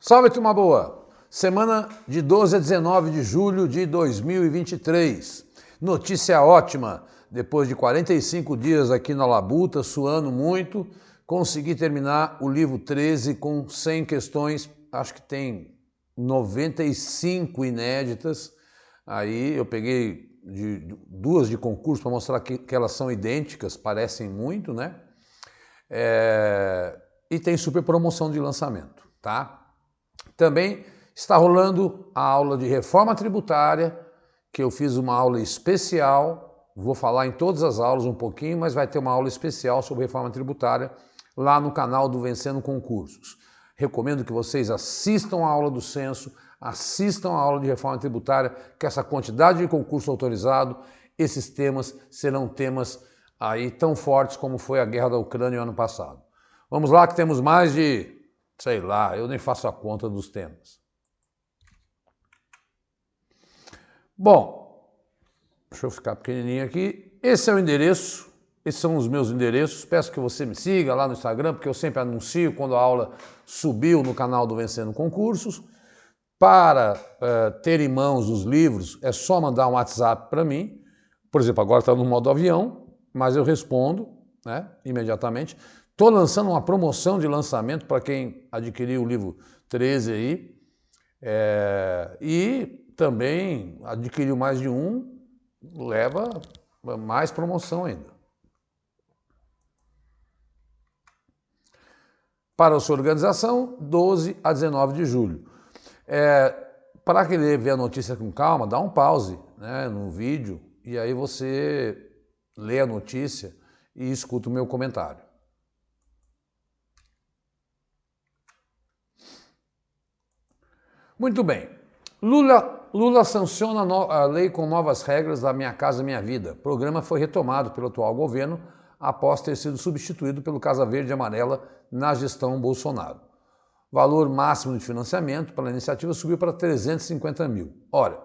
Salve, turma boa! Semana de 12 a 19 de julho de 2023. Notícia ótima! Depois de 45 dias aqui na labuta, suando muito, consegui terminar o livro 13 com 100 questões. Acho que tem 95 inéditas. Aí eu peguei duas de concurso para mostrar que elas são idênticas, parecem muito, né? E tem super promoção de lançamento, tá? Também está rolando a aula de reforma tributária, que eu fiz uma aula especial, vou falar em todas as aulas um pouquinho, mas vai ter uma aula especial sobre reforma tributária lá no canal do Vencendo Concursos. Recomendo que vocês assistam a aula do censo, assistam a aula de reforma tributária, que essa quantidade de concurso autorizado, esses temas serão temas aí tão fortes como foi a guerra da Ucrânia no ano passado. Vamos lá que temos mais de... sei lá, eu nem faço a conta dos temas. Bom, deixa eu ficar pequenininho aqui. Esse é o endereço, esses são os meus endereços. Peço que você me siga lá no Instagram, porque eu sempre anuncio quando a aula subiu no canal do Vencendo Concursos. Para ter em mãos os livros, é só mandar um WhatsApp para mim. Por exemplo, agora está no modo avião, mas eu respondo, né, imediatamente. Estou lançando uma promoção de lançamento para quem adquiriu o livro 13 aí. E também adquiriu mais de um, leva mais promoção ainda. Para a sua organização, 12 a 19 de julho. Para querer ver a notícia com calma, dá um pause, né, no vídeo e aí você lê a notícia e escuta o meu comentário. Muito bem. Lula sanciona a lei com novas regras da Minha Casa Minha Vida. O programa foi retomado pelo atual governo após ter sido substituído pelo Casa Verde e Amarela na gestão Bolsonaro. O valor máximo de financiamento para a iniciativa subiu para 350 mil. Olha,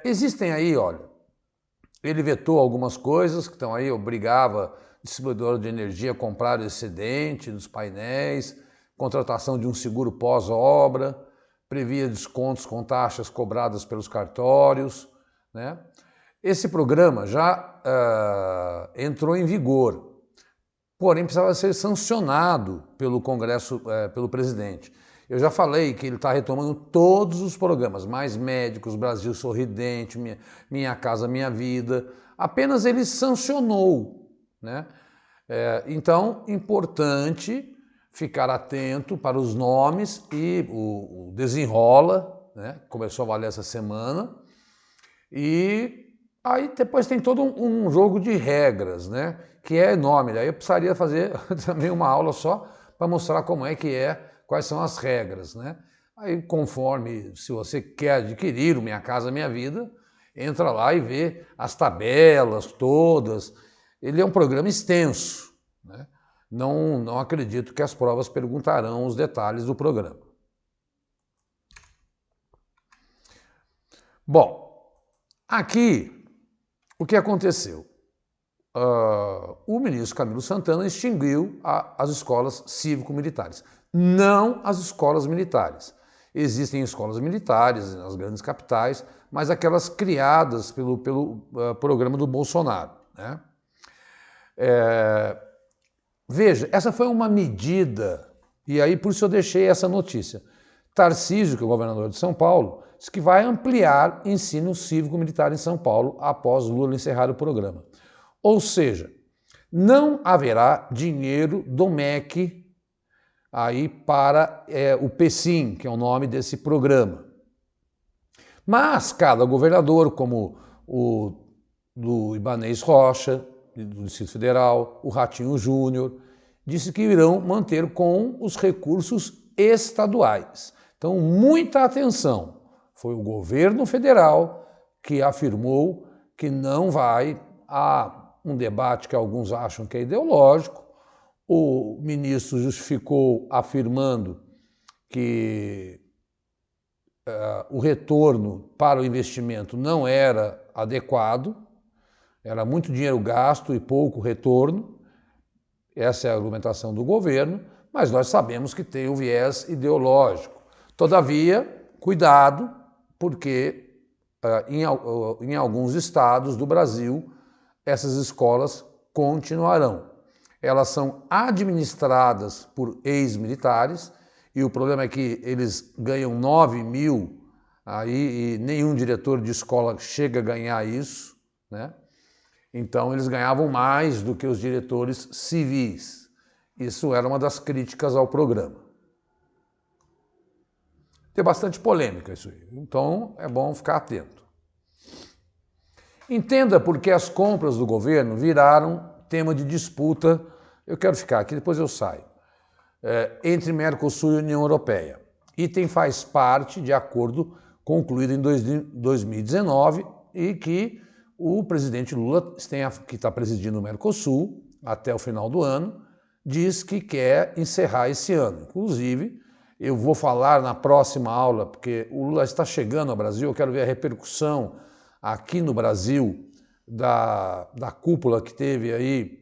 existem aí, olha, ele vetou algumas coisas que estão aí, obrigava distribuidora de energia a comprar o excedente dos painéis, contratação de um seguro pós-obra, previa descontos com taxas cobradas pelos cartórios, né? Esse programa já entrou em vigor, porém precisava ser sancionado pelo Congresso, pelo presidente. Eu já falei que ele está retomando todos os programas, Mais Médicos, Brasil Sorridente, Minha Casa Minha Vida, apenas ele sancionou, né? Então, importante ficar atento para os nomes e o desenrola, né? Começou a valer essa semana, e aí depois tem todo um jogo de regras, né? Que é enorme. Aí eu precisaria fazer também uma aula só para mostrar como é que quais são as regras, né? Aí conforme, se você quer adquirir o Minha Casa Minha Vida, entra lá e vê as tabelas todas. Ele é um programa extenso, né? Não acredito que as provas perguntarão os detalhes do programa. Bom, aqui o que aconteceu? O ministro Camilo Santana extinguiu as escolas cívico-militares, não as escolas militares. Existem escolas militares nas grandes capitais, mas aquelas criadas pelo programa do Bolsonaro, né? Veja, essa foi uma medida, e aí por isso eu deixei essa notícia. Tarcísio, que é o governador de São Paulo, disse que vai ampliar ensino cívico-militar em São Paulo após Lula encerrar o programa. Ou seja, não haverá dinheiro do MEC aí para o PSIM, que é o nome desse programa. Mas cada governador, como o do Ibanez Rocha, do Distrito Federal, o Ratinho Júnior, disse que irão manter com os recursos estaduais. Então, muita atenção. Foi o governo federal que afirmou que não vai a um debate que alguns acham que é ideológico. O ministro justificou afirmando que o retorno para o investimento não era adequado, era muito dinheiro gasto e pouco retorno. Essa é a argumentação do governo, mas nós sabemos que tem o viés ideológico. Todavia, cuidado, porque em alguns estados do Brasil, essas escolas continuarão. Elas são administradas por ex-militares e o problema é que eles ganham 9 mil aí, e nenhum diretor de escola chega a ganhar isso, né? Então eles ganhavam mais do que os diretores civis. Isso era uma das críticas ao programa. Tem bastante polêmica isso aí, então é bom ficar atento. Entenda por que as compras do governo viraram tema de disputa, eu quero ficar aqui, depois eu saio, entre Mercosul e União Europeia. Item faz parte de acordo concluído em 2019 e que o presidente Lula, que está presidindo o Mercosul até o final do ano, diz que quer encerrar esse ano. Inclusive, eu vou falar na próxima aula, porque o Lula está chegando ao Brasil, eu quero ver a repercussão aqui no Brasil da cúpula que teve aí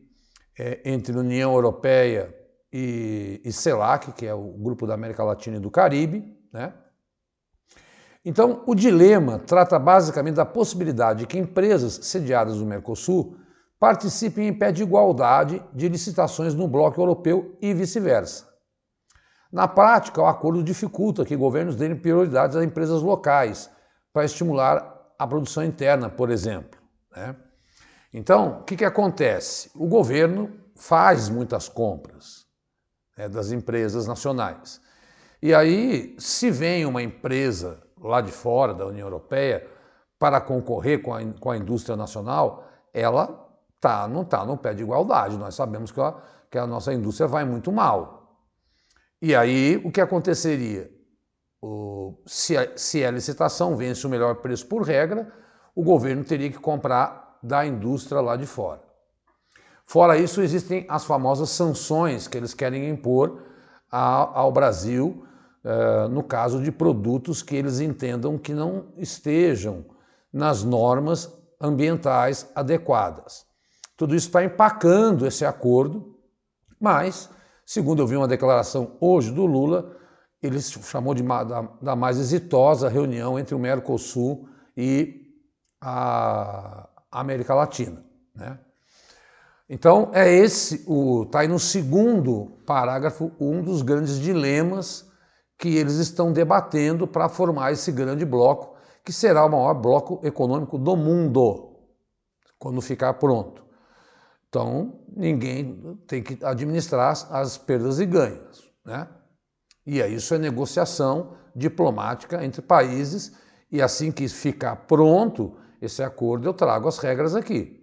entre a União Europeia e CELAC, que é o Grupo da América Latina e do Caribe, né? Então, o dilema trata basicamente da possibilidade de que empresas sediadas no Mercosul participem em pé de igualdade de licitações no bloco europeu e vice-versa. Na prática, o acordo dificulta que governos deem prioridades a empresas locais para estimular a produção interna, por exemplo, né? Então, o que acontece? O governo faz muitas compras, né, das empresas nacionais. E aí, se vem uma empresa lá de fora da União Europeia para concorrer com a indústria nacional, ela não está no pé de igualdade. Nós sabemos que a nossa indústria vai muito mal. E aí, o que aconteceria? Se a licitação vence o melhor preço por regra, o governo teria que comprar da indústria lá de fora. Fora isso, existem as famosas sanções que eles querem impor ao Brasil, no caso de produtos que eles entendam que não estejam nas normas ambientais adequadas. Tudo isso está empacando esse acordo, mas, segundo eu vi uma declaração hoje do Lula, ele chamou da mais exitosa reunião entre o Mercosul e a América Latina, né? Então, está aí no segundo parágrafo, um dos grandes dilemas que eles estão debatendo para formar esse grande bloco, que será o maior bloco econômico do mundo, quando ficar pronto. Então, ninguém tem que administrar as perdas e ganhos, né? E isso é negociação diplomática entre países, e assim que ficar pronto esse acordo, eu trago as regras aqui.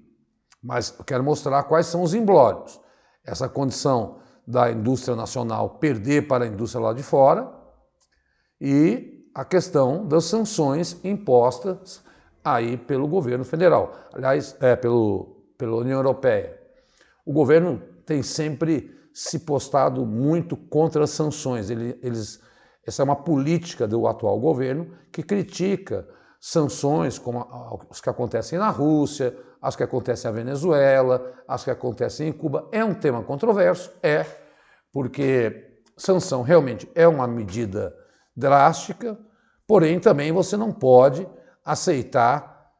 Mas eu quero mostrar quais são os imbróglios. Essa condição da indústria nacional perder para a indústria lá de fora e a questão das sanções impostas aí pelo governo federal. Aliás, pela União Europeia. O governo tem sempre se postado muito contra as sanções. Essa é uma política do atual governo que critica sanções como as que acontecem na Rússia, as que acontecem na Venezuela, as que acontecem em Cuba. É um tema controverso, porque sanção realmente é uma medida drástica, porém também você não pode aceitar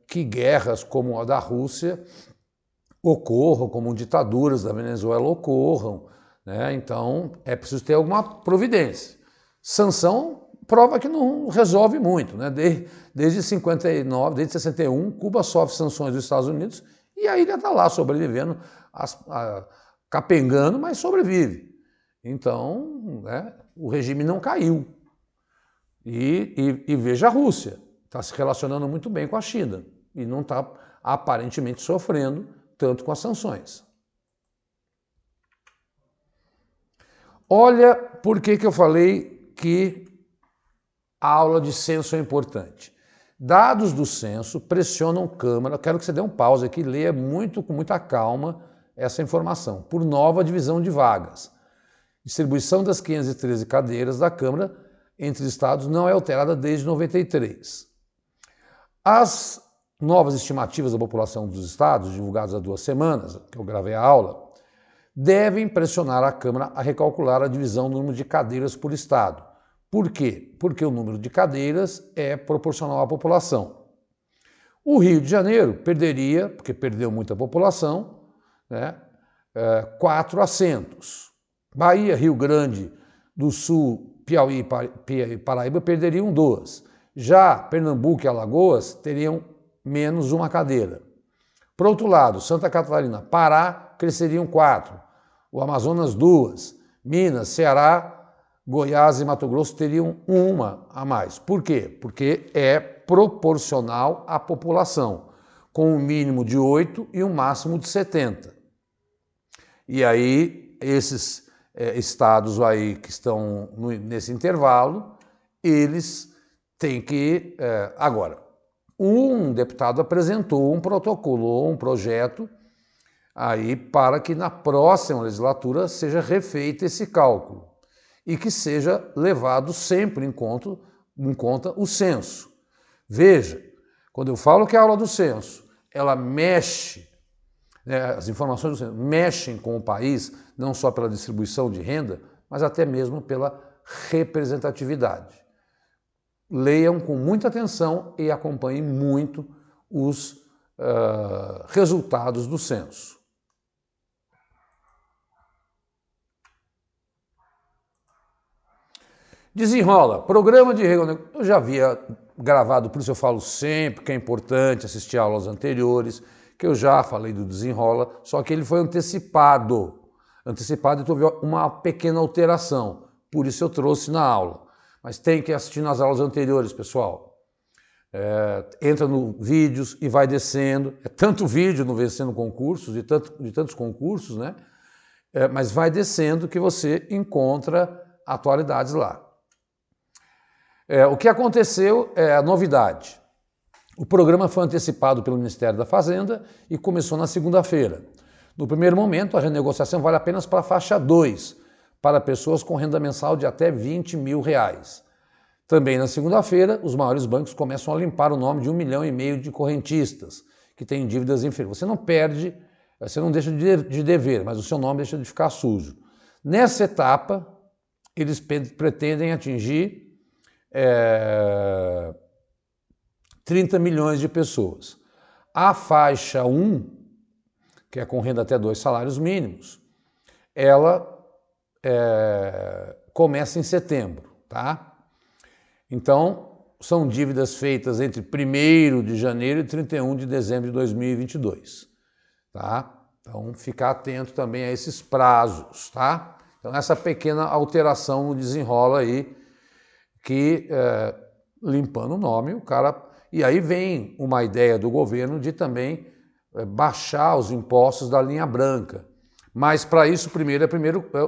que guerras como a da Rússia ocorram, como ditaduras da Venezuela ocorram, né? Então é preciso ter alguma providência. Sanção prova que não resolve muito, né? Desde 59, desde 61, Cuba sofre sanções dos Estados Unidos e a ilha está lá sobrevivendo, capengando, mas sobrevive. Então, né, o regime não caiu. E veja a Rússia, está se relacionando muito bem com a China e não está aparentemente sofrendo tanto com as sanções. Olha por que eu falei que a aula de censo é importante. Dados do censo pressionam Câmara, quero que você dê um pause aqui e leia com muita calma essa informação, por nova divisão de vagas. Distribuição das 513 cadeiras da Câmara entre estados não é alterada desde 93. As novas estimativas da população dos estados, divulgadas há 2 semanas, que eu gravei a aula, devem pressionar a Câmara a recalcular a divisão do número de cadeiras por estado. Por quê? Porque o número de cadeiras é proporcional à população. O Rio de Janeiro perderia, porque perdeu muita população, né, 4 assentos. Bahia, Rio Grande do Sul, Piauí e Paraíba perderiam 2. Já Pernambuco e Alagoas teriam menos 1 cadeira. Por outro lado, Santa Catarina, Pará cresceriam 4. O Amazonas 2. Minas, Ceará, Goiás e Mato Grosso teriam 1 a mais. Por quê? Porque é proporcional à população, com um mínimo de 8 e um máximo de 70. E aí, esses estados aí que estão nesse intervalo, eles têm que... Agora, um deputado apresentou um protocolo ou um projeto aí para que na próxima legislatura seja refeito esse cálculo e que seja levado sempre em conta o censo. Veja, quando eu falo que a aula do censo, ela mexe, as informações do censo mexem com o país, não só pela distribuição de renda, mas até mesmo pela representatividade. Leiam com muita atenção e acompanhem muito os resultados do censo. Desenrola, programa de regulamentação. Eu já havia gravado, por isso eu falo sempre que é importante assistir aulas anteriores, que eu já falei do Desenrola, só que ele foi antecipado e teve uma pequena alteração, por isso eu trouxe na aula. Mas tem que assistir nas aulas anteriores, pessoal. Entra no vídeos e vai descendo. É tanto vídeo no Vencendo Concursos, de tantos concursos, né? Mas vai descendo que você encontra atualidades lá. O que aconteceu é a novidade. O programa foi antecipado pelo Ministério da Fazenda e começou na segunda-feira. No primeiro momento, a renegociação vale apenas para a faixa 2, para pessoas com renda mensal de até R$20 mil. Também na segunda-feira, os maiores bancos começam a limpar o nome de 1,5 milhão de correntistas que têm dívidas inferiores. Você não perde, você não deixa de dever, mas o seu nome deixa de ficar sujo. Nessa etapa, eles pretendem atingir 30 milhões de pessoas. A faixa 1, que é com renda até 2 salários mínimos, ela começa em setembro, tá? Então, são dívidas feitas entre 1º de janeiro e 31 de dezembro de 2022, tá? Então, ficar atento também a esses prazos, tá? Então, essa pequena alteração no Desenrola aí, que limpando o nome, o cara... E aí vem uma ideia do governo de também baixar os impostos da linha branca. Mas para isso, primeiro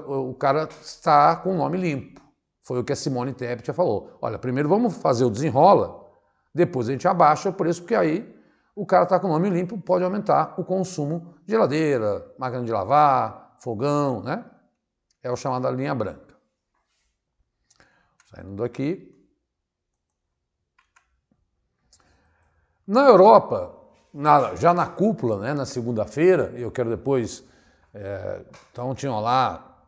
o cara está com o nome limpo. Foi o que a Simone Tebet falou. Olha, primeiro vamos fazer o Desenrola, depois a gente abaixa o preço, porque aí o cara está com o nome limpo, pode aumentar o consumo de geladeira, máquina de lavar, fogão, né? É o chamado da linha branca. Saindo daqui. Na Europa, já na cúpula, né, na segunda-feira, eu quero depois... então tinham lá,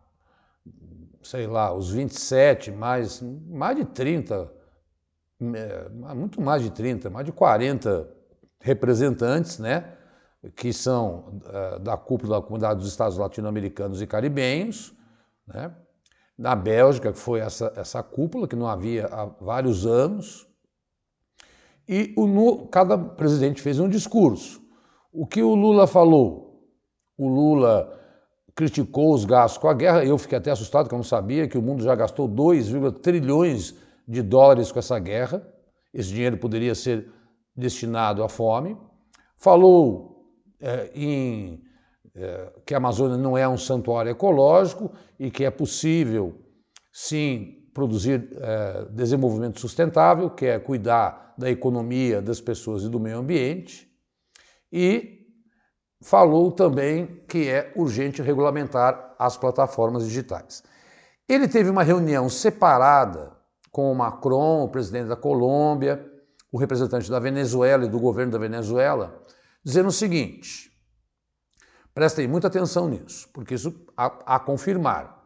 sei lá, os 27, mais de 30, muito mais de 30, mais de 40 representantes, né, que são da cúpula da Comunidade dos Estados Latino-Americanos e Caribenhos, né, na Bélgica, que foi essa cúpula que não havia há vários anos, e cada presidente fez um discurso. O que o Lula falou? O Lula criticou os gastos com a guerra. Eu fiquei até assustado, porque eu não sabia que o mundo já gastou 2 trilhões de dólares com essa guerra. Esse dinheiro poderia ser destinado à fome. Falou que a Amazônia não é um santuário ecológico e que é possível, sim, produzir desenvolvimento sustentável, que é cuidar da economia, das pessoas e do meio ambiente. E falou também que é urgente regulamentar as plataformas digitais. Ele teve uma reunião separada com o Macron, o presidente da Colômbia, o representante da Venezuela e do governo da Venezuela, dizendo o seguinte: Prestem muita atenção nisso, porque isso a confirmar.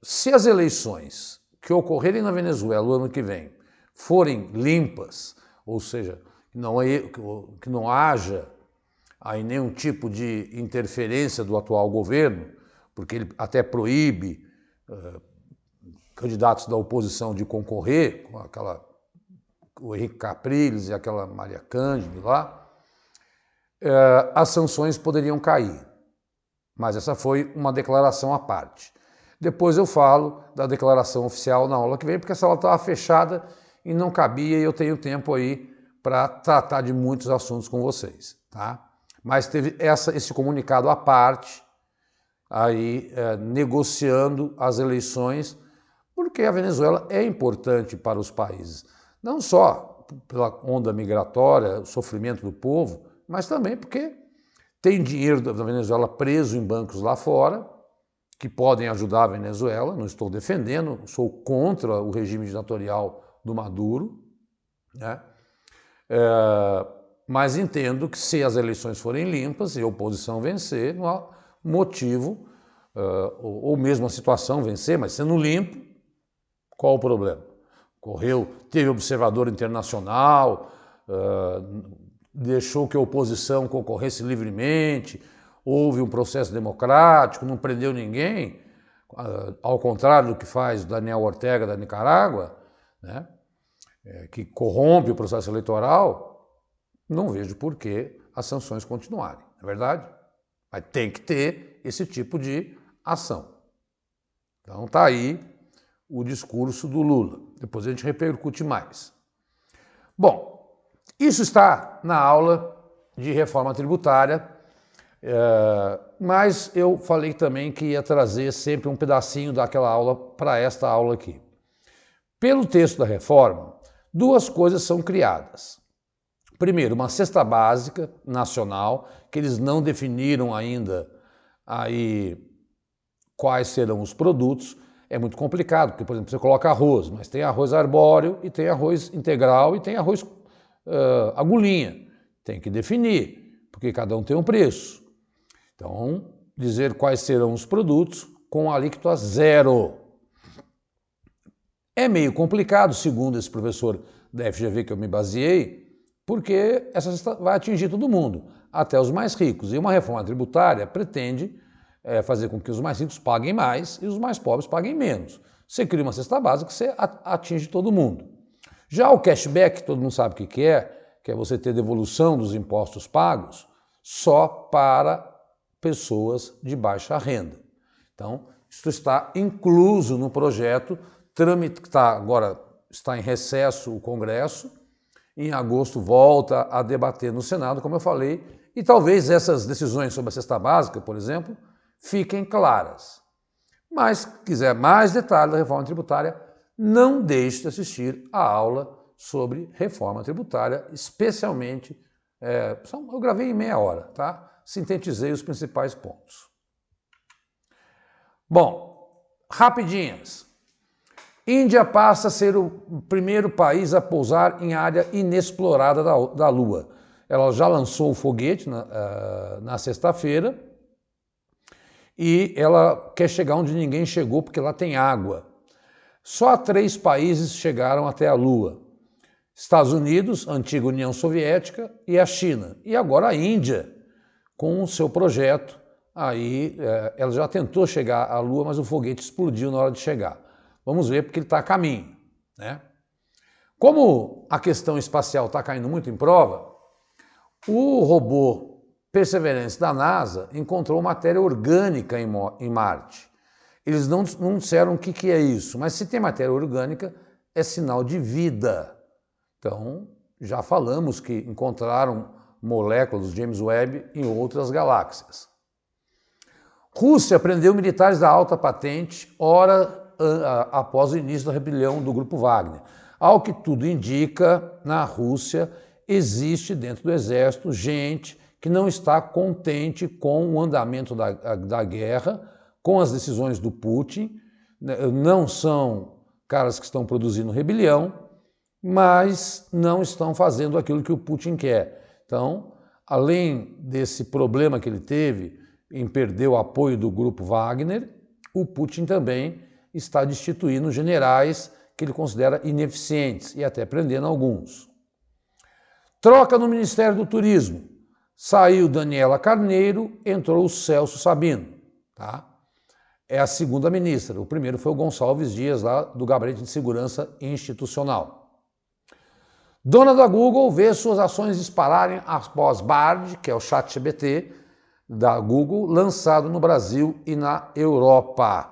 Se as eleições que ocorrerem na Venezuela o ano que vem forem limpas, ou seja, que não haja aí nenhum tipo de interferência do atual governo, porque ele até proíbe candidatos da oposição de concorrer, com o Henrique Capriles e aquela Maria Cândido lá, as sanções poderiam cair. Mas essa foi uma declaração à parte. Depois eu falo da declaração oficial na aula que vem, porque essa aula estava fechada e não cabia, e eu tenho tempo aí para tratar de muitos assuntos com vocês, tá? Mas teve esse comunicado à parte, aí negociando as eleições, porque a Venezuela é importante para os países, não só pela onda migratória, o sofrimento do povo, mas também porque tem dinheiro da Venezuela preso em bancos lá fora, que podem ajudar a Venezuela, não estou defendendo, sou contra o regime ditatorial do Maduro, né? Mas entendo que se as eleições forem limpas e a oposição vencer, não há motivo, ou mesmo a situação vencer, mas sendo limpo, qual o problema? Teve observador internacional, deixou que a oposição concorresse livremente, houve um processo democrático, não prendeu ninguém, ao contrário do que faz Daniel Ortega da Nicarágua, né, que corrompe o processo eleitoral. Não vejo por que as sanções continuarem, não é verdade? Mas tem que ter esse tipo de ação. Então está aí o discurso do Lula. Depois a gente repercute mais. Bom, isso está na aula de reforma tributária, mas eu falei também que ia trazer sempre um pedacinho daquela aula para esta aula aqui. Pelo texto da reforma, duas coisas são criadas. Primeiro, uma cesta básica nacional, que eles não definiram ainda aí quais serão os produtos. É muito complicado, porque, por exemplo, você coloca arroz, mas tem arroz arbóreo, e tem arroz integral, e tem arroz agulhinha. Tem que definir, porque cada um tem um preço. Então, dizer quais serão os produtos com alíquota zero. É meio complicado, segundo esse professor da FGV que eu me baseei, porque essa cesta vai atingir todo mundo, até os mais ricos. E uma reforma tributária pretende fazer com que os mais ricos paguem mais e os mais pobres paguem menos. Você cria uma cesta básica, você atinge todo mundo. Já o cashback, todo mundo sabe o que é você ter devolução dos impostos pagos só para pessoas de baixa renda. Então, isso está incluso no projeto, que agora está em recesso o Congresso, em agosto volta a debater no Senado, como eu falei, e talvez essas decisões sobre a cesta básica, por exemplo, fiquem claras. Mas, se quiser mais detalhes da reforma tributária, não deixe de assistir a aula sobre reforma tributária, especialmente, eu gravei em meia hora, tá? Sintetizei os principais pontos. Bom, rapidinhas. Índia passa a ser o primeiro país a pousar em área inexplorada da Lua. Ela já lançou o foguete na sexta-feira e ela quer chegar onde ninguém chegou, porque lá tem água. Só 3 países chegaram até a Lua. Estados Unidos, antiga União Soviética, e a China. E agora a Índia, com o seu projeto. Aí ela já tentou chegar à Lua, mas o foguete explodiu na hora de chegar. Vamos ver, porque ele está a caminho, né? Como a questão espacial está caindo muito em prova, o robô Perseverance da NASA encontrou matéria orgânica em Marte. Eles não disseram o que é isso, mas se tem matéria orgânica, é sinal de vida. Então, já falamos que encontraram moléculas do James Webb em outras galáxias. Rússia prendeu militares da alta patente após o início da rebelião do Grupo Wagner. Ao que tudo indica, na Rússia existe dentro do exército gente que não está contente com o andamento da guerra, com as decisões do Putin. Não são caras que estão produzindo rebelião, mas não estão fazendo aquilo que o Putin quer. Então, além desse problema que ele teve em perder o apoio do grupo Wagner, o Putin também está destituindo generais que ele considera ineficientes e até prendendo alguns. Troca no Ministério do Turismo. Saiu Daniela Carneiro, entrou o Celso Sabino. Tá? É a segunda ministra. O primeiro foi o Gonçalves Dias, lá do Gabinete de Segurança Institucional. Dona da Google vê suas ações dispararem após Bard, que é o ChatGPT da Google, lançado no Brasil e na Europa.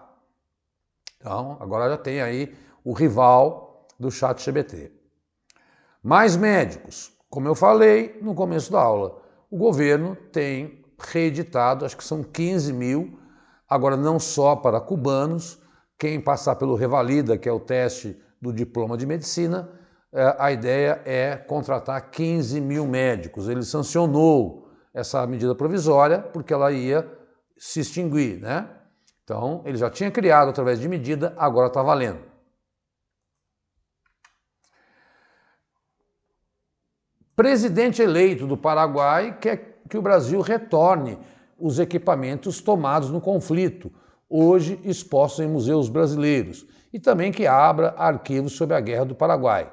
Então, agora já tem aí o rival do ChatGPT. Mais médicos. Como eu falei no começo da aula, o governo tem reeditado, acho que são 15 mil, agora não só para cubanos, quem passar pelo Revalida, que é o teste do diploma de medicina, a ideia é contratar 15 mil médicos. Ele sancionou essa medida provisória porque ela ia se extinguir, né? Então, ele já tinha criado através de medida, agora está valendo. Presidente eleito do Paraguai quer que o Brasil retorne os equipamentos tomados no conflito, hoje expostos em museus brasileiros, e também que abra arquivos sobre a Guerra do Paraguai,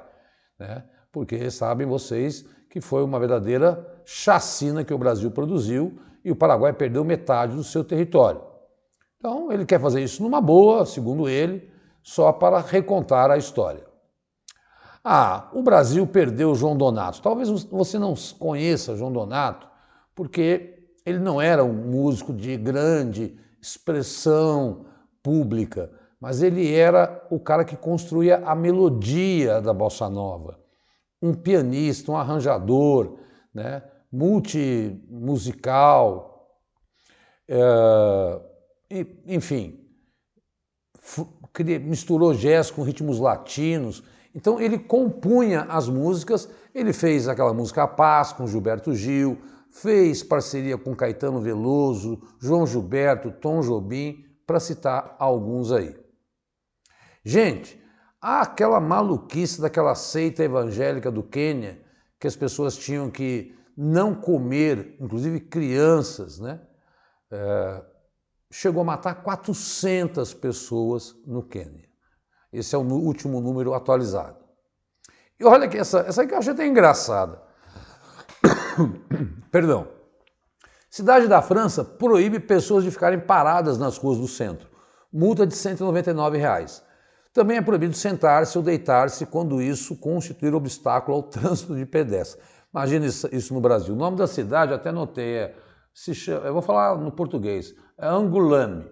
né? Porque sabem vocês que foi uma verdadeira chacina que o Brasil produziu e o Paraguai perdeu metade do seu território. Então, ele quer fazer isso numa boa, segundo ele, só para recontar a história. O Brasil perdeu o João Donato. Talvez você não conheça João Donato, porque ele não era um músico de grande expressão pública, mas ele era o cara que construía a melodia da bossa nova. Um pianista, um arranjador, né, multimusical, enfim, misturou jazz com ritmos latinos. Então ele compunha as músicas, ele fez aquela música A Paz com Gilberto Gil, fez parceria com Caetano Veloso, João Gilberto, Tom Jobim, para citar alguns aí. Gente, há aquela maluquice daquela seita evangélica do Quênia, que as pessoas tinham que não comer, inclusive crianças, né? Chegou a matar 400 pessoas no Quênia. Esse é o último número atualizado. E olha que essa aqui eu achei até engraçada. Perdão. Cidade da França proíbe pessoas de ficarem paradas nas ruas do centro. Multa de R$ 199. Também é proibido sentar-se ou deitar-se quando isso constituir obstáculo ao trânsito de pedestres. Imagina isso no Brasil. O nome da cidade, até notei, eu vou falar no português, é Angoulême.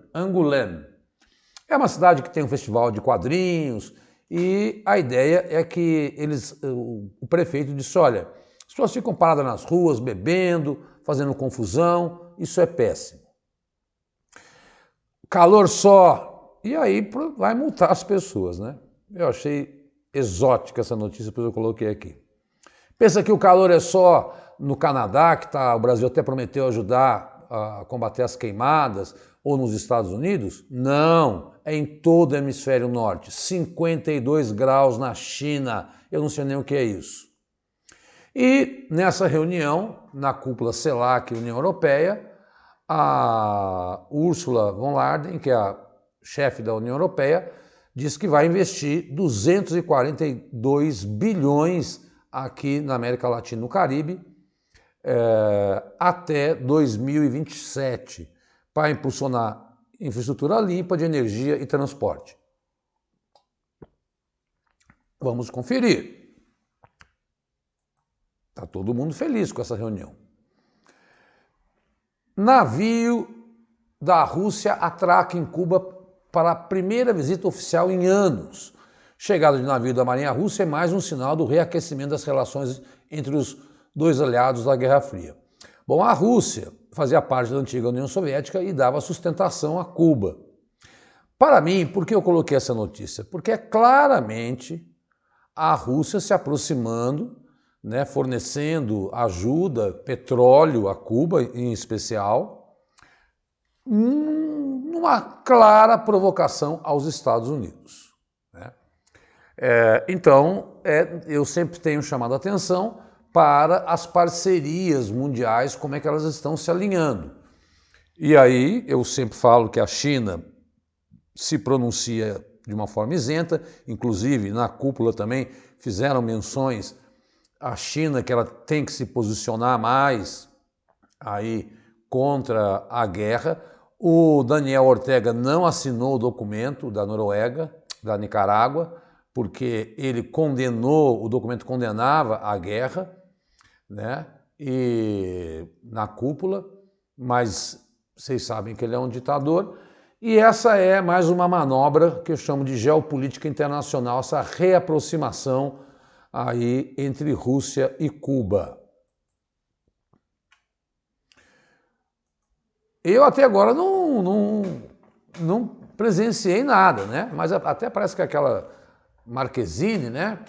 É uma cidade que tem um festival de quadrinhos e a ideia é que o prefeito disse, olha, as pessoas ficam paradas nas ruas, bebendo, fazendo confusão, isso é péssimo. Calor só, e aí vai multar as pessoas, né? Eu achei exótica essa notícia, depois eu coloquei aqui. Pensa que o calor é só no Canadá, que o Brasil até prometeu ajudar a combater as queimadas, ou nos Estados Unidos? Não, é em todo o hemisfério norte, 52 graus na China, eu não sei nem o que é isso. E nessa reunião, na cúpula CELAC União Europeia, a Ursula von der Leyen, que é a chefe da União Europeia, diz que vai investir 242 bilhões aqui na América Latina e no Caribe até 2027, para impulsionar infraestrutura limpa de energia e transporte. Vamos conferir. Está todo mundo feliz com essa reunião. Navio da Rússia atraca em Cuba para a primeira visita oficial em anos. Chegada de navio da Marinha Russa é mais um sinal do reaquecimento das relações entre os dois aliados da Guerra Fria. Bom, a Rússia fazia parte da antiga União Soviética e dava sustentação a Cuba. Para mim, por que eu coloquei essa notícia? Porque é claramente a Rússia se aproximando, né, fornecendo ajuda, petróleo a Cuba em especial, numa clara provocação aos Estados Unidos, né? Então, eu sempre tenho chamado a atenção para as parcerias mundiais, como é que elas estão se alinhando. E aí eu sempre falo que a China se pronuncia de uma forma isenta, inclusive na cúpula também fizeram menções à China que ela tem que se posicionar mais aí contra a guerra. O Daniel Ortega não assinou o documento da Noruega, da Nicarágua, porque ele condenou, o documento condenava a guerra, né? E na cúpula, mas vocês sabem que ele é um ditador. E essa é mais uma manobra que eu chamo de geopolítica internacional, essa reaproximação aí entre Rússia e Cuba. Eu até agora não presenciei nada, né? Mas até parece que aquela Marquezine, né?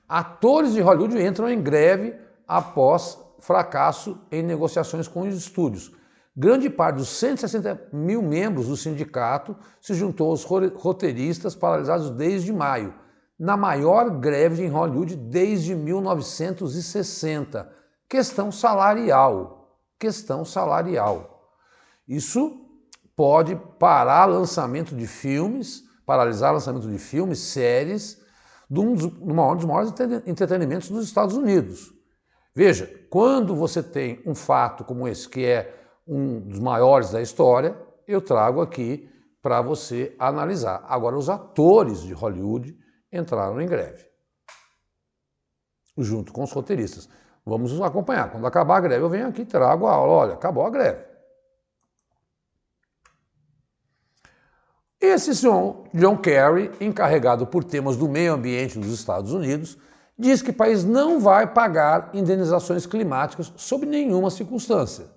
Atores de Hollywood entram em greve após fracasso em negociações com os estúdios. Grande parte dos 160 mil membros do sindicato se juntou aos roteiristas paralisados desde maio, na maior greve em Hollywood desde 1960. Questão salarial. Isso pode parar lançamento de filmes, paralisar lançamento de filmes, séries, de um dos maiores entretenimentos dos Estados Unidos. Veja, quando você tem um fato como esse, que é um dos maiores da história, eu trago aqui para você analisar. Agora, os atores de Hollywood entraram em greve, junto com os roteiristas. Vamos nos acompanhar. Quando acabar a greve, eu venho aqui e trago a aula. Olha, acabou a greve. Esse senhor John Kerry, encarregado por temas do meio ambiente dos Estados Unidos, diz que o país não vai pagar indenizações climáticas sob nenhuma circunstância.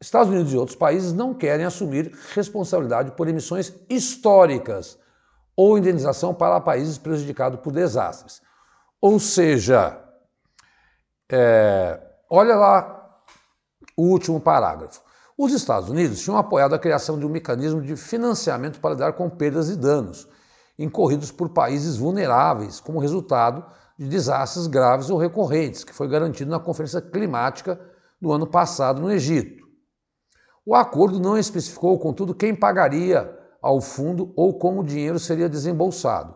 Estados Unidos e outros países não querem assumir responsabilidade por emissões históricas ou indenização para países prejudicados por desastres. Ou seja, olha lá o último parágrafo. Os Estados Unidos tinham apoiado a criação de um mecanismo de financiamento para lidar com perdas e danos incorridos por países vulneráveis como resultado de desastres graves ou recorrentes, que foi garantido na Conferência Climática do ano passado no Egito. O acordo não especificou, contudo, quem pagaria ao fundo ou como o dinheiro seria desembolsado.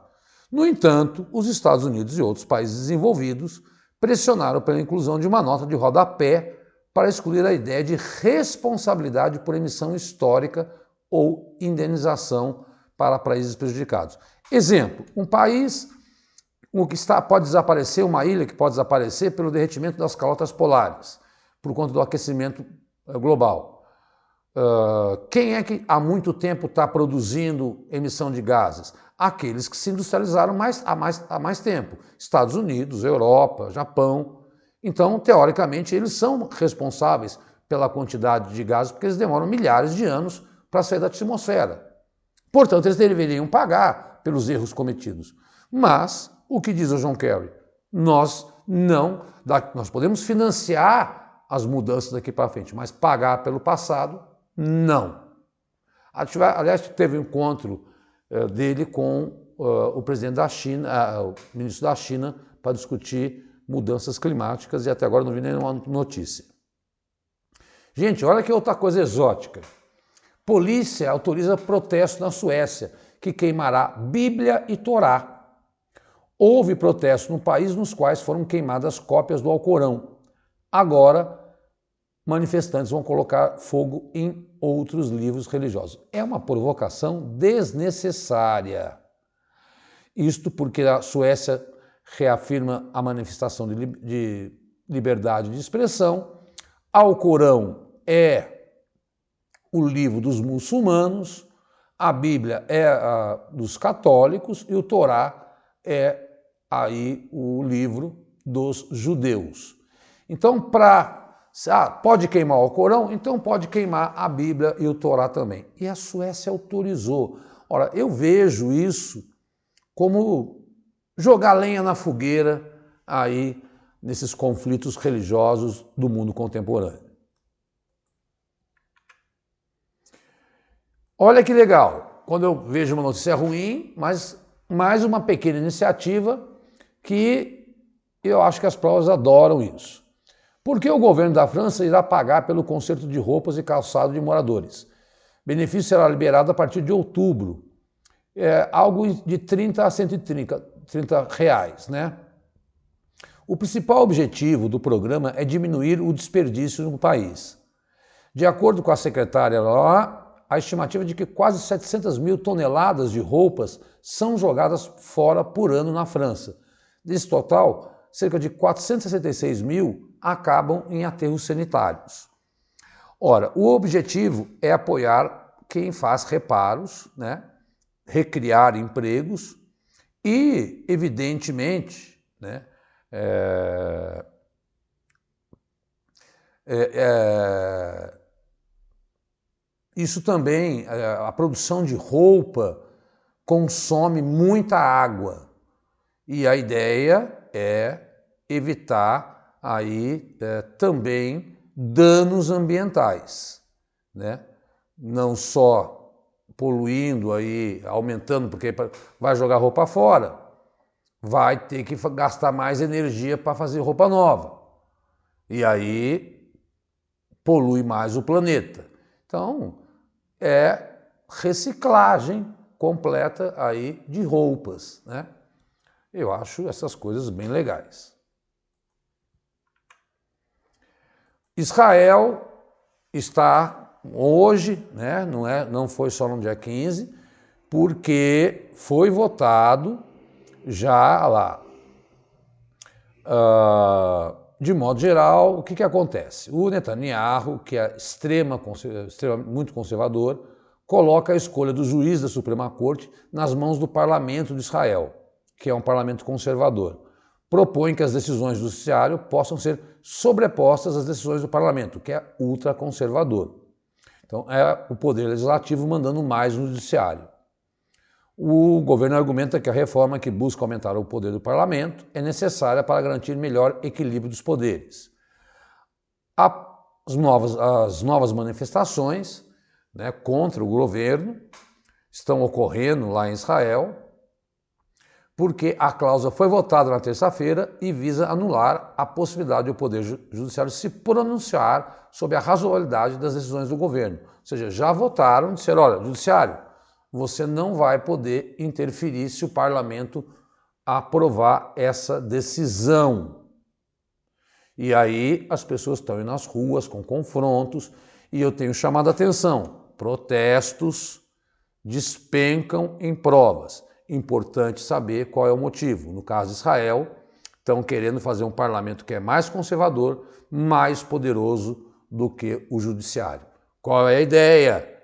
No entanto, os Estados Unidos e outros países desenvolvidos pressionaram pela inclusão de uma nota de rodapé para excluir a ideia de responsabilidade por emissão histórica ou indenização para países prejudicados. Exemplo, um país pode desaparecer, uma ilha que pode desaparecer pelo derretimento das calotas polares, por conta do aquecimento global. Quem é que há muito tempo está produzindo emissão de gases? Aqueles que se industrializaram há mais tempo. Estados Unidos, Europa, Japão. Então, teoricamente, eles são responsáveis pela quantidade de gases, porque eles demoram milhares de anos para sair da atmosfera. Portanto, eles deveriam pagar pelos erros cometidos. Mas, o que diz o John Kerry? Nós podemos financiar as mudanças daqui para frente, mas pagar pelo passado, não. Aliás, teve um encontro dele com o presidente da China, o ministro da China, para discutir mudanças climáticas e até agora não vi nenhuma notícia. Gente, olha que outra coisa exótica. Polícia autoriza protesto na Suécia, que queimará Bíblia e Torá. Houve protestos no país nos quais foram queimadas cópias do Alcorão. Agora, manifestantes vão colocar fogo em outros livros religiosos. É uma provocação desnecessária. Isto porque a Suécia reafirma a manifestação de liberdade de expressão. Alcorão é o livro dos muçulmanos, a Bíblia é a dos católicos e o Torá é aí o livro dos judeus. Então, pode queimar o Alcorão? Então pode queimar a Bíblia e o Torá também. E a Suécia autorizou. Ora, eu vejo isso como jogar lenha na fogueira aí nesses conflitos religiosos do mundo contemporâneo. Olha que legal, quando eu vejo uma notícia ruim, mas mais uma pequena iniciativa que eu acho que as provas adoram isso. Porque o governo da França irá pagar pelo conserto de roupas e calçado de moradores. O benefício será liberado a partir de outubro. Algo de 30 a 130 reais, né? O principal objetivo do programa é diminuir o desperdício no país. De acordo com a secretária lá, a estimativa é de que quase 700 mil toneladas de roupas são jogadas fora por ano na França. Desse total, cerca de 466 mil acabam em aterros sanitários. Ora, o objetivo é apoiar quem faz reparos, né? Recriar empregos e, evidentemente, né? Isso também, a produção de roupa consome muita água e a ideia é evitar aí também danos ambientais, né? Não só poluindo aí, aumentando, porque vai jogar roupa fora, vai ter que gastar mais energia para fazer roupa nova. E aí polui mais o planeta. Então, é reciclagem completa aí de roupas, né? Eu acho essas coisas bem legais. Israel está hoje, né, não foi só no dia 15, porque foi votado já lá. De modo geral, o que acontece? O Netanyahu, que é muito conservador, coloca a escolha do juiz da Suprema Corte nas mãos do Parlamento de Israel, que é um parlamento conservador. Propõe que as decisões do judiciário possam ser sobrepostas às decisões do parlamento, que é ultraconservador. Então, é o poder legislativo mandando mais no judiciário. O governo argumenta que a reforma que busca aumentar o poder do parlamento é necessária para garantir melhor equilíbrio dos poderes. As novas manifestações, né, contra o governo estão ocorrendo lá em Israel, porque a cláusula foi votada na terça-feira e visa anular a possibilidade do Poder Judiciário se pronunciar sobre a razoabilidade das decisões do governo. Ou seja, já votaram, disseram, olha, Judiciário, você não vai poder interferir se o parlamento aprovar essa decisão. E aí as pessoas estão indo nas ruas com confrontos e eu tenho chamado a atenção, protestos despencam em provas. Importante saber qual é o motivo. No caso de Israel, estão querendo fazer um parlamento que é mais conservador, mais poderoso do que o judiciário. Qual é a ideia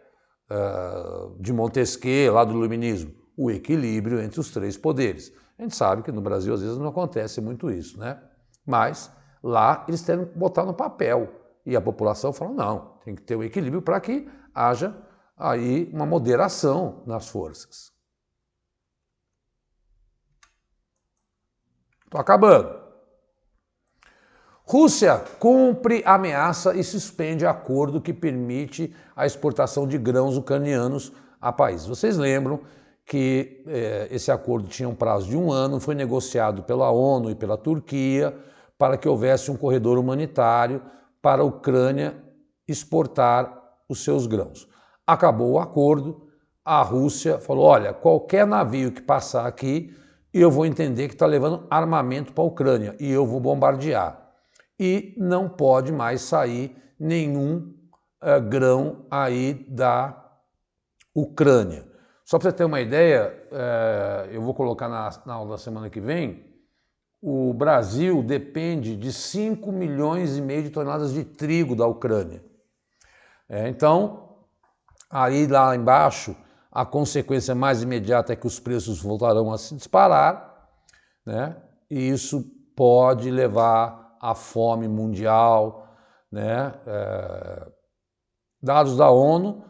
de Montesquieu, lá do Iluminismo? O equilíbrio entre os três poderes. A gente sabe que no Brasil às vezes não acontece muito isso, né? Mas lá eles têm que botar no papel. E a população fala, não, tem que ter um equilíbrio para que haja aí uma moderação nas forças. Estou acabando. Rússia cumpre ameaça e suspende acordo que permite a exportação de grãos ucranianos a país. Vocês lembram que esse acordo tinha um prazo de 1 ano, foi negociado pela ONU e pela Turquia para que houvesse um corredor humanitário para a Ucrânia exportar os seus grãos. Acabou o acordo, a Rússia falou, olha, qualquer navio que passar aqui, eu vou entender que está levando armamento para a Ucrânia e eu vou bombardear. E não pode mais sair nenhum grão aí da Ucrânia. Só para você ter uma ideia, eu vou colocar na aula da semana que vem, o Brasil depende de 5,5 milhões de toneladas de trigo da Ucrânia. Então, aí lá embaixo, a consequência mais imediata é que os preços voltarão a se disparar, né? E isso pode levar à fome mundial, né? Dados da ONU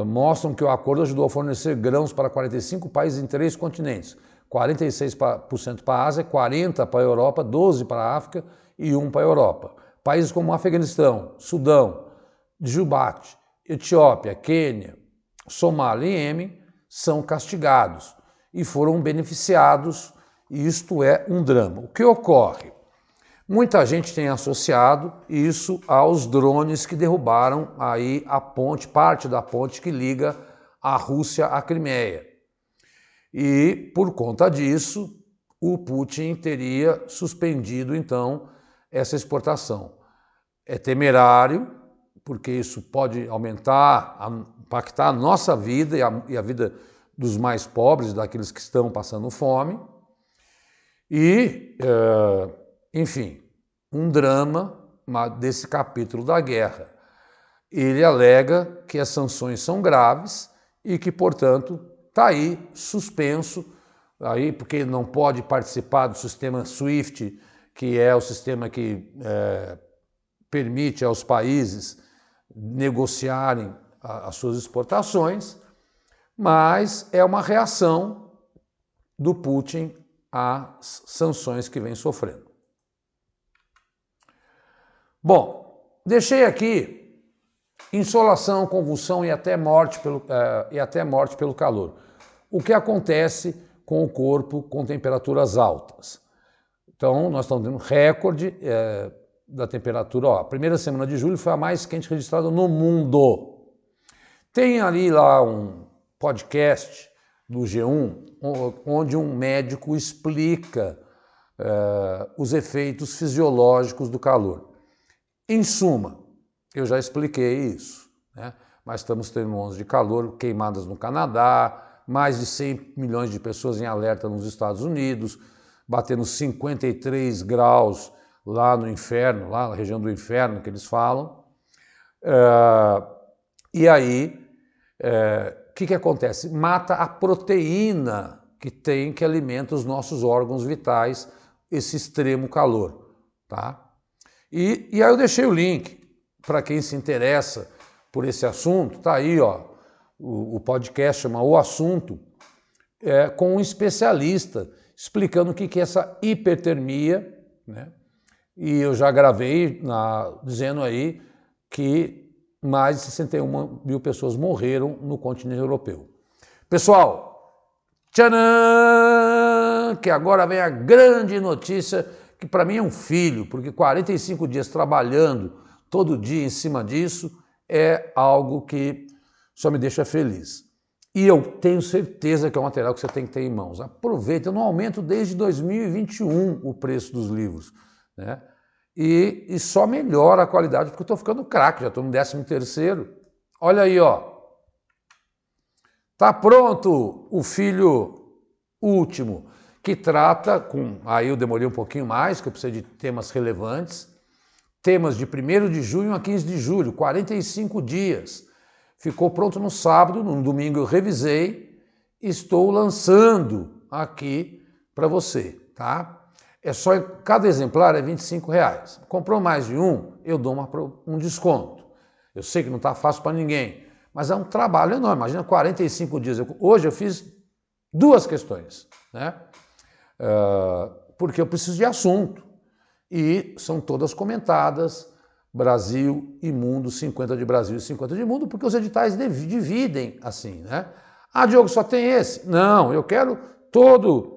mostram que o acordo ajudou a fornecer grãos para 45 países em 3 continentes, 46% para a Ásia, 40% para a Europa, 12% para a África e 1% para a Europa. Países como Afeganistão, Sudão, Djibouti, Etiópia, Quênia, Somália e Iêmen são castigados e foram beneficiados, e isto é um drama. O que ocorre? Muita gente tem associado isso aos drones que derrubaram aí a ponte, parte da ponte que liga a Rússia à Crimeia. E por conta disso, o Putin teria suspendido então essa exportação. É temerário, porque isso pode aumentar, impactar a nossa vida e a vida dos mais pobres, daqueles que estão passando fome. E, enfim, um drama desse capítulo da guerra. Ele alega que as sanções são graves e que, portanto, está aí suspenso, aí, porque não pode participar do sistema SWIFT, que é o sistema que permite aos países negociarem as suas exportações, mas é uma reação do Putin às sanções que vem sofrendo. Bom, deixei aqui insolação, convulsão e até morte pelo calor. O que acontece com o corpo com temperaturas altas? Então, nós estamos tendo recorde da temperatura. Ó, a primeira semana de julho foi a mais quente registrada no mundo. Tem ali lá um podcast do G1, onde um médico explica os efeitos fisiológicos do calor. Em suma, eu já expliquei isso, né? Mas estamos tendo ondas de calor, queimadas no Canadá, mais de 100 milhões de pessoas em alerta nos Estados Unidos, batendo 53 graus lá no inferno, lá na região do inferno que eles falam. E aí, o que acontece? Mata a proteína que alimenta os nossos órgãos vitais, esse extremo calor, tá? E aí eu deixei o link para quem se interessa por esse assunto, tá aí, ó, o podcast chama O Assunto, com um especialista explicando o que é essa hipertermia, né? E eu já gravei dizendo aí que mais de 61 mil pessoas morreram no continente europeu. Pessoal, tcharam! Que agora vem a grande notícia, que para mim é um filho, porque 45 dias trabalhando todo dia em cima disso é algo que só me deixa feliz. E eu tenho certeza que é um material que você tem que ter em mãos. Aproveita, eu não aumento desde 2021 o preço dos livros, né? E só melhora a qualidade, porque eu estou ficando craque, já estou no 13º. Olha aí, ó. Tá pronto o filho último, que trata com... Aí eu demorei um pouquinho mais, que eu preciso de temas relevantes. Temas de 1º de junho a 15 de julho, 45 dias. Ficou pronto no sábado, no domingo eu revisei, estou lançando aqui para você, tá? É só, cada exemplar é R$25. Comprou mais de um, eu dou um desconto. Eu sei que não está fácil para ninguém, mas é um trabalho enorme. Imagina 45 dias. Hoje eu fiz 2 questões, né? Porque eu preciso de assunto. E são todas comentadas, Brasil e Mundo, 50 de Brasil e 50 de Mundo, porque os editais dividem assim, né? Ah, Diogo, só tem esse? Não, eu quero todo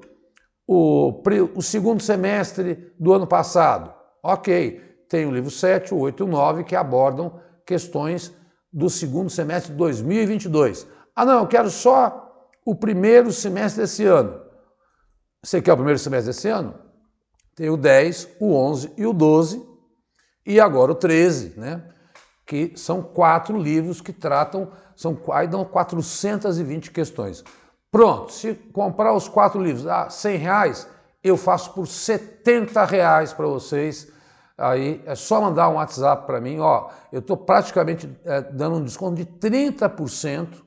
o segundo semestre do ano passado. Ok, tem o livro 7, o 8 e o 9 que abordam questões do segundo semestre de 2022. Ah, não, eu quero só o primeiro semestre desse ano. Você quer o primeiro semestre desse ano? Tem o 10, o 11 e o 12, e agora o 13, né? Que são 4 livros que tratam, aí dão 420 questões. Pronto, se comprar os 4 livros a R$100, eu faço por R$70 para vocês. Aí é só mandar um WhatsApp para mim, ó, eu estou praticamente dando um desconto de 30%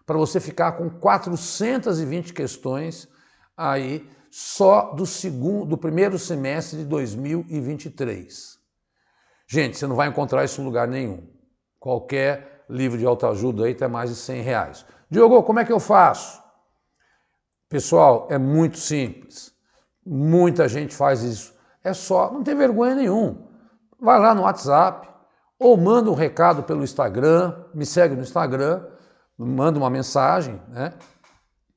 para você ficar com 420 questões aí só do primeiro semestre de 2023. Gente, você não vai encontrar isso em lugar nenhum. Qualquer livro de autoajuda aí tem mais de R$100. Diogo, como é que eu faço? Pessoal, é muito simples. Muita gente faz isso. É só, não tem vergonha nenhuma. Vai lá no WhatsApp ou manda um recado pelo Instagram, me segue no Instagram, manda uma mensagem, né?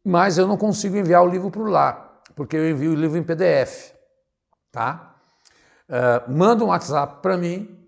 Mas eu não consigo enviar o livro por lá, porque eu envio o livro em PDF, tá? Manda um WhatsApp para mim.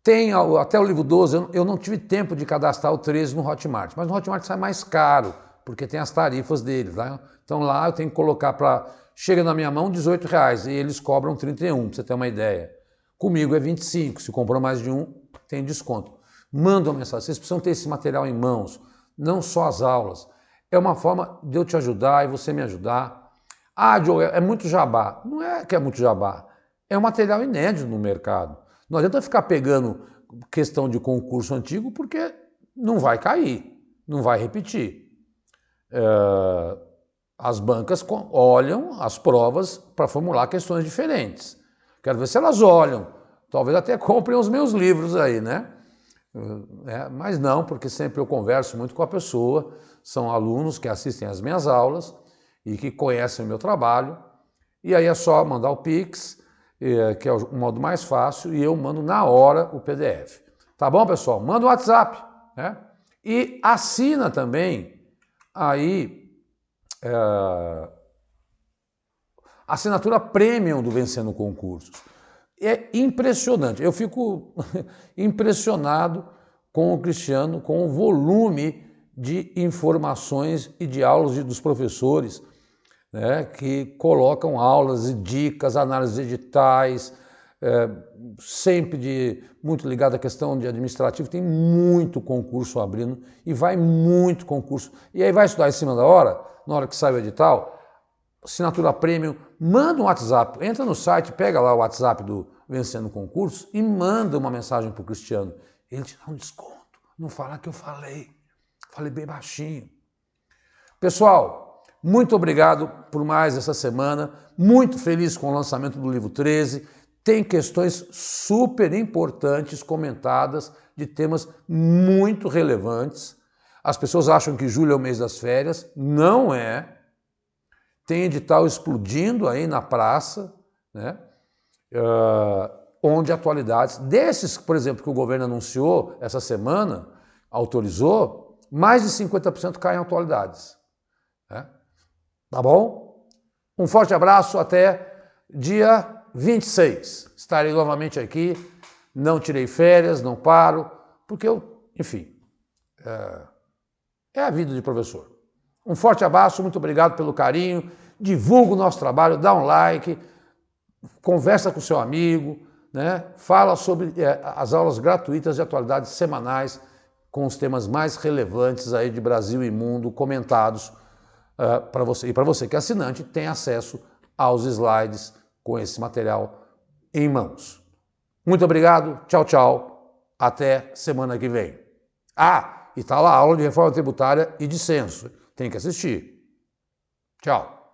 Tem até o livro 12, eu não tive tempo de cadastrar o 13 no Hotmart, mas no Hotmart sai mais caro, porque tem as tarifas deles. Tá? Então lá eu tenho que colocar para... Chega na minha mão R$18 e eles cobram 31, para você ter uma ideia. Comigo é 25, se comprou mais de um, tem desconto. Manda uma mensagem, vocês precisam ter esse material em mãos, não só as aulas. É uma forma de eu te ajudar e você me ajudar. Ah, Diogo, é muito jabá. Não é que é muito jabá, é um material inédito no mercado. Não adianta ficar pegando questão de concurso antigo, porque não vai cair, não vai repetir. As bancas olham as provas para formular questões diferentes. Quero ver se elas olham. Talvez até comprem os meus livros aí, né? Mas não, porque sempre eu converso muito com a pessoa. São alunos que assistem às minhas aulas e que conhecem o meu trabalho. E aí é só mandar o Pix, que é o modo mais fácil, e eu mando na hora o PDF. Tá bom, pessoal? Manda o WhatsApp, né? E assina também aí a assinatura premium do Vencendo Concursos. É impressionante, eu fico impressionado com o Cristiano, com o volume de informações e de aulas dos professores, né, que colocam aulas e dicas, análises editais, sempre muito ligado à questão de administrativo, tem muito concurso abrindo e vai muito concurso. E aí vai estudar em cima da hora, na hora que sai o edital, assinatura premium, manda um WhatsApp, entra no site, pega lá o WhatsApp do Vencendo Concurso e manda uma mensagem para o Cristiano. Ele te dá um desconto, não fala que eu falei bem baixinho. Pessoal, muito obrigado por mais essa semana, muito feliz com o lançamento do livro 13, tem questões super importantes comentadas de temas muito relevantes. As pessoas acham que julho é o mês das férias, não é. Tem edital explodindo aí na praça, né? Onde atualidades, desses, por exemplo, que o governo anunciou essa semana, autorizou, mais de 50% caem em atualidades. Né? Tá bom? Um forte abraço, até dia 26. Estarei novamente aqui, não tirei férias, não paro, porque enfim, é a vida de professor. Um forte abraço, muito obrigado pelo carinho, divulga o nosso trabalho, dá um like, conversa com seu amigo, né? Fala sobre as aulas gratuitas de atualidades semanais com os temas mais relevantes aí de Brasil e mundo comentados para você. E para você que é assinante, tem acesso aos slides com esse material em mãos. Muito obrigado, tchau, tchau, até semana que vem. Ah, e está lá a aula de reforma tributária e de censo. Tem que assistir. Tchau.